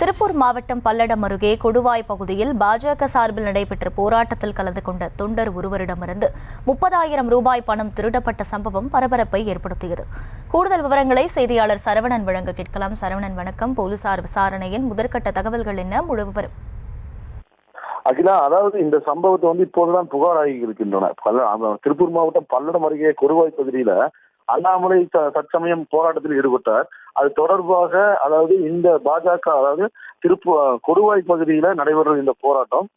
திருப்பூர் மாவட்டம் பல்லடம் அருகே கொடுவாய் பகுதியில் பாஜக சார்பில் நடைபெற்ற போராட்டத்தில் கலந்து கொண்ட தொண்டர் ஒருவரிடமிருந்து 30,000 ரூபாய் பணம் திருடப்பட்ட சம்பவம் பரபரப்பை ஏற்படுத்தியது. கூடுதல் விவரங்களை செய்தியாளர் சரவணன் வழங்க கேட்கலாம். சரவணன், வணக்கம். போலீசார் விசாரணையின் முதற்கட்ட தகவல்கள் என்ன? முழு விவரம். அகிலா, அதாவது இந்த சம்பவத்தை இப்போதுதான் புகார் ஆகி இருக்கின்றன. திருப்பூர் மாவட்டம் பல்லடம் அருகே கொடுவாய் பகுதியில அண்ணாமலை தற்சமயம் போராட்டத்தில் ஈடுபட்டார். அது தொடர்பாக அதாவது இந்த பாஜக கொடுவாய் பகுதியில நடைபெற இந்த போராட்டம்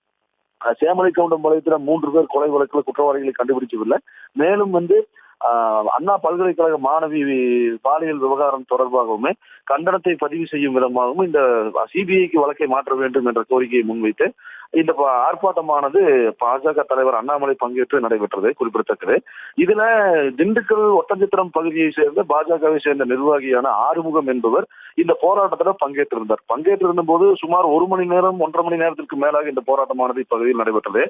சேமலைக்கவுண்டம்பாளையத்தில் 3 பேர் கொலை வழக்கில் குற்றவாளிகளை கண்டுபிடிக்கவில்லை. மேலும் அண்ணா பல்கலைக்கழக மாணவி பாலியல் விவகாரம் தொடர்பாகவுமே கண்டனத்தை பதிவு செய்யும் விதமாகவும் இந்த சிபிஐக்கு வழக்கை மாற்ற வேண்டும் என்ற கோரிக்கையை முன்வைத்து இந்த ஆர்ப்பாட்டமானது பாஜக தலைவர் அண்ணாமலை பங்கேற்று நடைபெற்றது குறிப்பிடத்தக்கது. இதுல திண்டுக்கல் ஒட்டஞ்சத்திரம் பகுதியை சேர்ந்த பாஜகவை சேர்ந்த நிர்வாகியான ஆறுமுகம் என்பவர் இந்த போராட்டத்தில் பங்கேற்றிருந்த போது சுமார் 1 மணி நேரம் 1.5 மணி நேரத்திற்கு மேலாக இந்த போராட்டமானது இப்பகுதியில் நடைபெற்றது.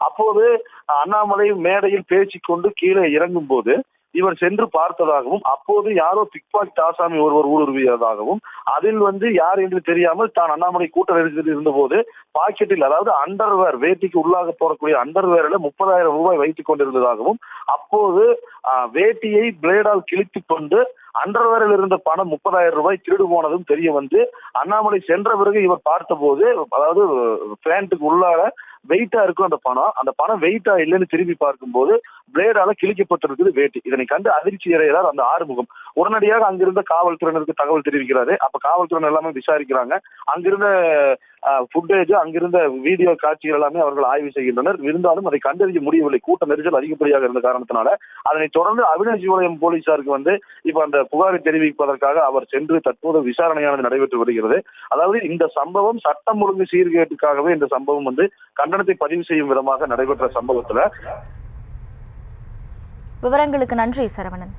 அப்போது அண்ணாமலை மேடையில் பேசிக்கொண்டு கீழே இறங்கும் போது இவர் சென்று பார்த்ததாகவும், அப்போது யாரோ பிக் பாக்கெட் ஆசாமி ஒருவர் ஊடுருவியதாகவும், அதில் யார் என்று தெரியாமல் தான் அண்ணாமலை கூட்ட நெரிசலில் இருந்த போது பாக்கெட்டில், அதாவது அண்டர்வேர், வேட்டிக்கு உள்ளாக போடக்கூடிய அண்டர்வேர்ல 30,000 ரூபாய் வைத்துக் கொண்டிருந்ததாகவும், அப்போது வேட்டியை பிளேடால் கிழித்துக் கொண்டு அண்டர்வேரில் இருந்த பணம் 30,000 ரூபாய் திருடு போனதும் தெரிய அண்ணாமலை சென்ற பிறகு இவர் பார்த்த போது, அதாவது பேண்ட்டுக்கு உள்ளாக வெயிட்டா இருக்கும் அந்த பணம் வெயிட்டா இல்லைன்னு திரும்பி பார்க்கும்போது பிளேடால கிழிக்கப்பட்டிருக்குது வேட்டி. இதனை கண்டு அதிர்ச்சி அடைகிறார் அந்த ஆறுமுகம். உடனடியாக அங்கிருந்த காவல்துறையினருக்கு தகவல் தெரிவிக்கிறாரு. அப்ப காவல்துறையினர் எல்லாமே விசாரிக்கிறாங்க. அங்கிருந்த ஃபுட்டேஜ், அங்கிருந்த வீடியோ காட்சிகள் எல்லாமே அவர்கள் ஆய்வு செய்கின்றனர். இருந்தாலும் அதை கண்டறிய முடியவில்லை. கூட்ட நெரிசல் அதிகப்படியாக இருந்த காரணத்தினால அதனை தொடர்ந்து அவினாசிபாளையம் போலீசாருக்கு இப்ப அந்த புகாரை தெரிவிப்பதற்காக அவர் சென்று தற்போது விசாரணையானது நடைபெற்று வருகிறது. அதாவது இந்த சம்பவம் சட்டம் ஒழுங்கு சீர்கேட்டுக்காகவே இந்த சம்பவம் கண்டனத்தை பதிவு செய்யும் விதமாக நடைபெற்ற சம்பவத்துல. விவரங்களுக்கு நன்றி சரவணன்.